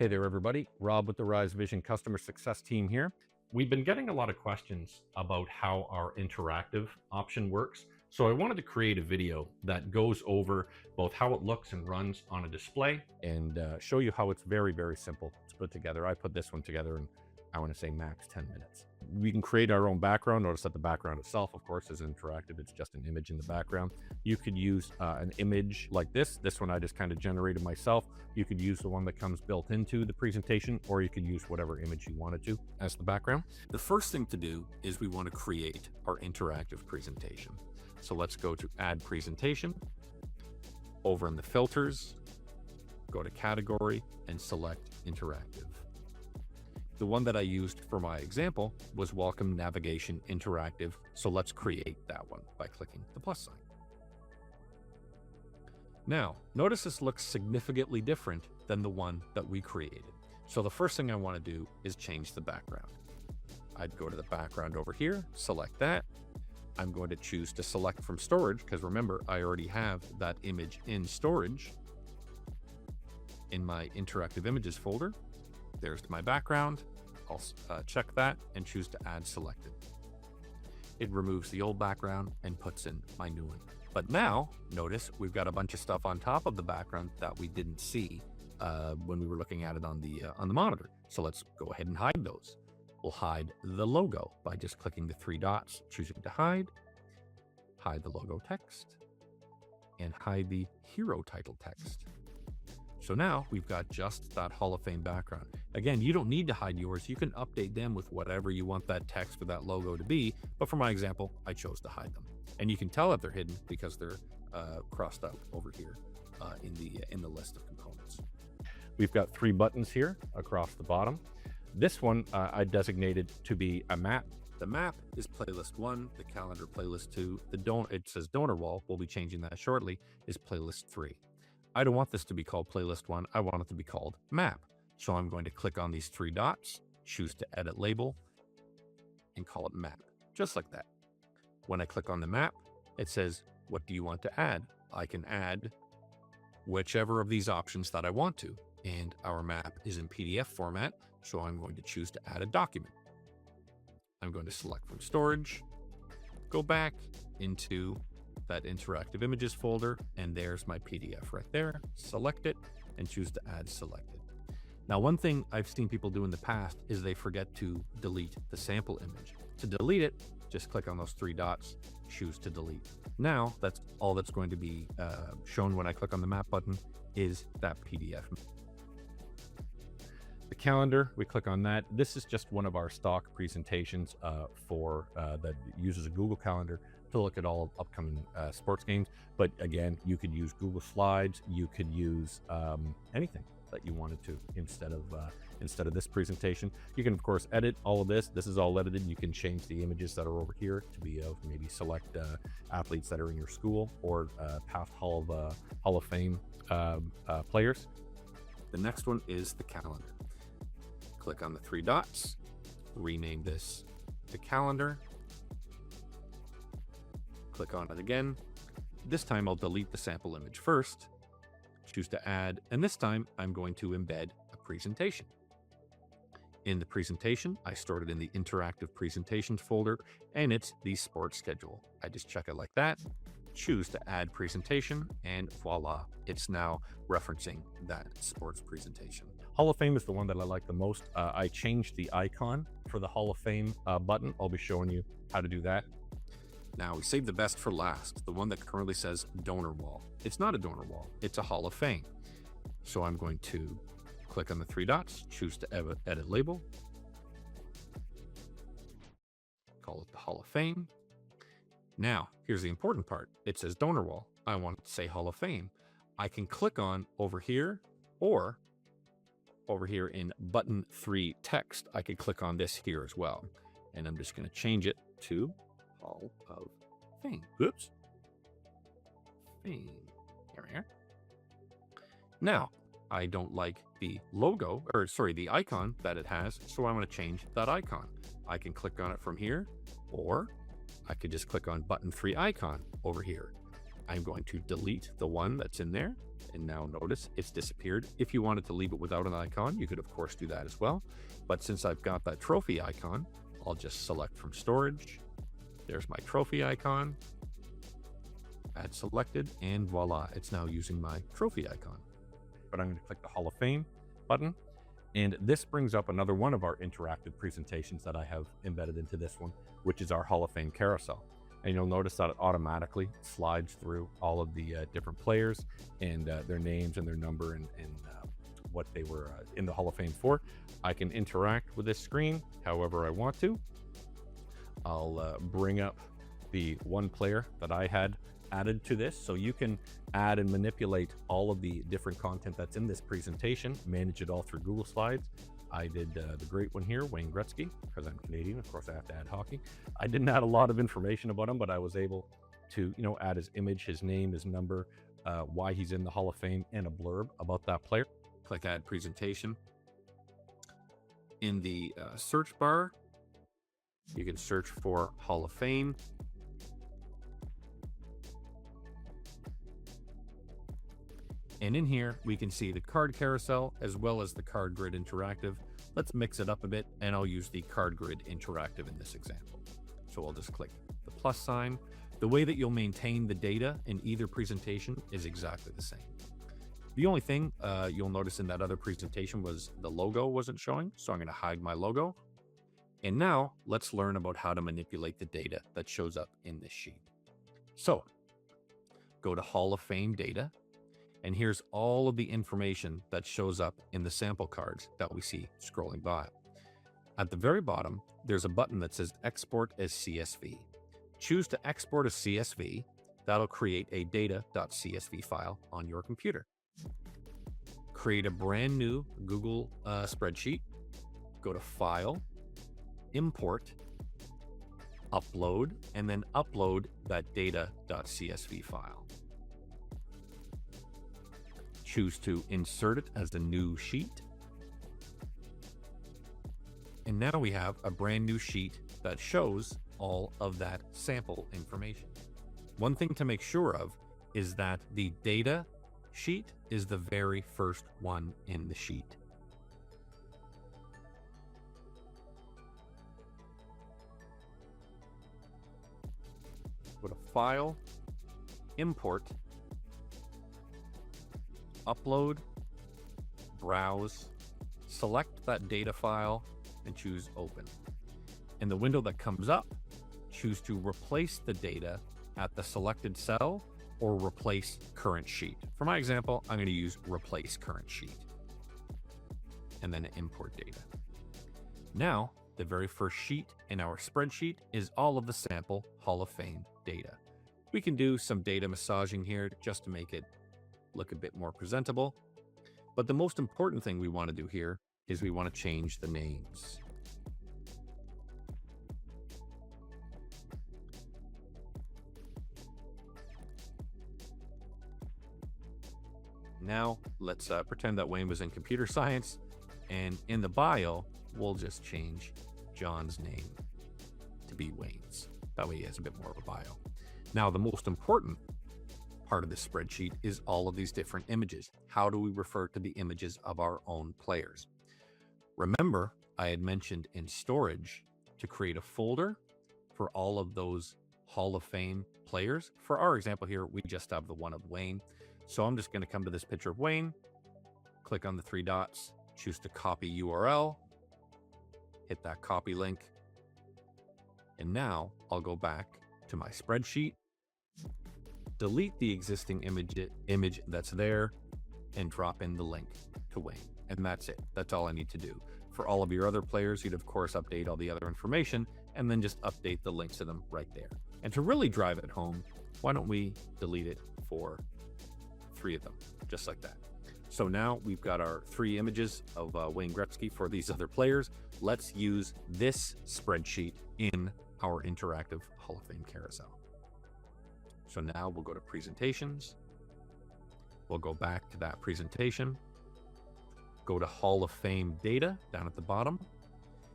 Hey there, everybody. Rob with the Rise Vision Customer Success Team here. We've been getting a lot of questions about how our interactive option works. So I wanted to create a video that goes over both how it looks and runs on a display and show you how it's very, very simple to put together. I put this one together in, I want to say, max 10 minutes. We can create our own background. Notice that the background itself, of course, is interactive. It's just an image in the background. You could use an image like this. This one I just kind of generated myself. You could use the one that comes built into the presentation, or you could use whatever image you wanted to as the background. The first thing to do is we want to create our interactive presentation. So let's go to Add Presentation. Over in the Filters, go to Category and select Interactive. The one that I used for my example was Welcome Navigation Interactive. So let's create that one by clicking the plus sign. Now, notice this looks significantly different than the one that we created. So the first thing I want to do is change the background. I'd go to the background over here, select that. I'm going to choose to select from storage because remember, I already have that image in storage in my interactive images folder. There's my background. I'll check that and choose to add selected. It removes the old background and puts in my new one. But now notice we've got a bunch of stuff on top of the background that we didn't see when we were looking at it on the monitor. So let's go ahead and hide those. We'll hide the logo by just clicking the three dots, choosing to hide the logo text, and hide the hero title text. So now we've got just that Hall of Fame background. Again, you don't need to hide yours. You can update them with whatever you want that text or that logo to be. But for my example, I chose to hide them. And you can tell that they're hidden because they're crossed out over here in the list of components. We've got three buttons here across the bottom. This one I designated to be a map. The map is playlist 1, the calendar playlist 2, it says donor wall, we'll be changing that shortly, is playlist 3. I don't want this to be called playlist 1, I want it to be called map. So I'm going to click on these three dots, choose to edit label, and call it map, just like that. When I click on the map, it says, what do you want to add? I can add whichever of these options that I want to. And our map is in PDF format, so I'm going to choose to add a document. I'm going to select from storage, go back into that interactive images folder, and there's my PDF right there. Select it and choose to add selected. Now, one thing I've seen people do in the past is they forget to delete the sample image. To delete it, just click on those three dots, choose to delete. Now, that's all that's going to be shown when I click on the map button is that PDF. The calendar, we click on that. This is just one of our stock presentations that uses a Google Calendar to look at all upcoming sports games. But again, you could use Google Slides. You could use anything that you wanted to instead of this presentation. You can of course edit all of this. This is all edited. You can change the images that are over here to be of maybe select athletes that are in your school or past Hall of Fame players. The next one is the calendar. Click on the three dots, rename this to calendar. Click on it again. This time I'll delete the sample image first, choose to add, and this time I'm going to embed a presentation. In the presentation, I stored it in the interactive presentations folder, and it's the sports schedule. I just check it like that, choose to add presentation, and voila, it's now referencing that sports presentation. Hall of Fame is the one that I like the most. I changed the icon for the Hall of Fame button. I'll be showing you how to do that. Now we saved the best for last, the one that currently says donor wall. It's not a donor wall, it's a Hall of Fame. So I'm going to click on the three dots, choose to edit label, call it the Hall of Fame. Now, here's the important part. It says donor wall. I want it to say Hall of Fame. I can click on over here or over here in button 3 text. I could click on this here as well. And I'm just going to change it to Hall of Fame. Oops. Fame. Here we are. Now, I don't like the logo, the icon that it has, so I'm going to change that icon. I can click on it from here, or I could just click on button 3 icon over here. I'm going to delete the one that's in there. And now notice it's disappeared. If you wanted to leave it without an icon, you could of course do that as well. But since I've got that trophy icon, I'll just select from storage. There's my trophy icon. Add selected, and voila, it's now using my trophy icon. But I'm going to click the Hall of Fame button. And this brings up another one of our interactive presentations that I have embedded into this one, which is our Hall of Fame carousel. And you'll notice that it automatically slides through all of the different players and their names and their number and what they were in the Hall of Fame for. I can interact with this screen however I want to. I'll bring up the one player that I had added to this, so you can add and manipulate all of the different content that's in this presentation, manage it all through Google Slides. I did the great one here, Wayne Gretzky, because I'm Canadian. Of course, I have to add hockey. I didn't add a lot of information about him, but I was able to, add his image, his name, his number, why he's in the Hall of Fame, and a blurb about that player. Click Add Presentation. In the search bar, you can search for Hall of Fame. And in here, we can see the card carousel as well as the card grid interactive. Let's mix it up a bit, and I'll use the card grid interactive in this example. So I'll just click the plus sign. The way that you'll maintain the data in either presentation is exactly the same. The only thing you'll notice in that other presentation was the logo wasn't showing, so I'm going to hide my logo. And now let's learn about how to manipulate the data that shows up in this sheet. So go to Hall of Fame data. And here's all of the information that shows up in the sample cards that we see scrolling by. At the very bottom, there's a button that says Export as CSV. Choose to export as CSV. That'll create a data.csv file on your computer. Create a brand new Google spreadsheet. Go to File, Import, Upload, and then upload that data.csv file. Choose to insert it as a new sheet. And now we have a brand new sheet that shows all of that sample information. One thing to make sure of is that the data sheet is the very first one in the sheet. Go to File, Import, Upload, Browse, select that data file, and choose Open. In the window that comes up, choose to replace the data at the selected cell or replace current sheet. For my example, I'm going to use replace current sheet and then import data. Now, the very first sheet in our spreadsheet is all of the sample Hall of Fame data. We can do some data massaging here just to make it look a bit more presentable. But the most important thing we want to do here is we want to change the names. Now let's pretend that Wayne was in computer science, and in the bio, we'll just change John's name to be Wayne's. That way he has a bit more of a bio. Now, the most important part of this spreadsheet is all of these different images. How do we refer to the images of our own players? Remember, I had mentioned in storage to create a folder for all of those Hall of Fame players. For our example here, we just have the one of Wayne. So I'm just going to come to this picture of Wayne, click on the three dots, choose to copy URL, hit that copy link. And now I'll go back to my spreadsheet, delete the existing image that's there, and drop in the link to Wayne. And that's it. That's all I need to do. For all of your other players, you'd of course update all the other information and then just update the links to them right there. And to really drive it home, why don't we delete it for 3 of them, just like that. So now we've got our 3 images of Wayne Gretzky for these other players. Let's use this spreadsheet in our interactive Hall of Fame carousel. So now we'll go to presentations. We'll go back to that presentation, go to Hall of Fame data down at the bottom,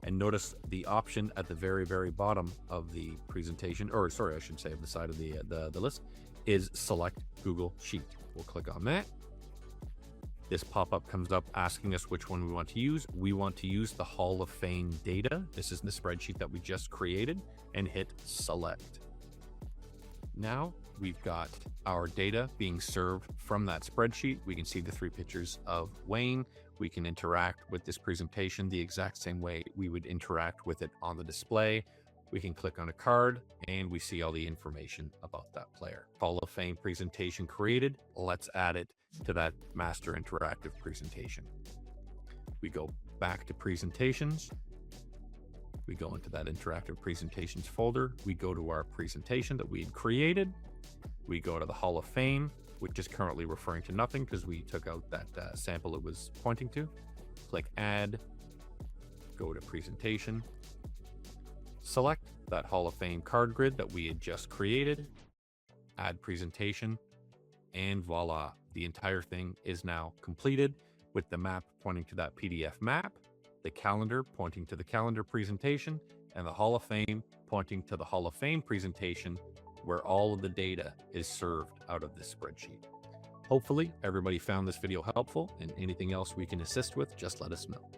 and notice the option at the very, very bottom of the presentation, or sorry, I should say of the side of the list, is select Google Sheet. We'll click on that. This pop-up comes up asking us which one we want to use. We want to use the Hall of Fame data. This is the spreadsheet that we just created, and hit select. Now we've got our data being served from that spreadsheet. We can see the 3 pictures of Wayne. We can interact with this presentation the exact same way we would interact with it on the display. We can click on a card and we see all the information about that player. Hall of Fame presentation created. Let's add it to that master interactive presentation. We go back to presentations. We go into that interactive presentations folder. We go to our presentation that we had created. We go to the Hall of Fame, which is currently referring to nothing because we took out that sample it was pointing to. Click add, go to presentation, select that Hall of Fame card grid that we had just created, add presentation, and voila, the entire thing is now completed with the map pointing to that PDF map, the calendar pointing to the calendar presentation, and the Hall of Fame pointing to the Hall of Fame presentation where all of the data is served out of this spreadsheet. Hopefully everybody found this video helpful, and anything else we can assist with, just let us know.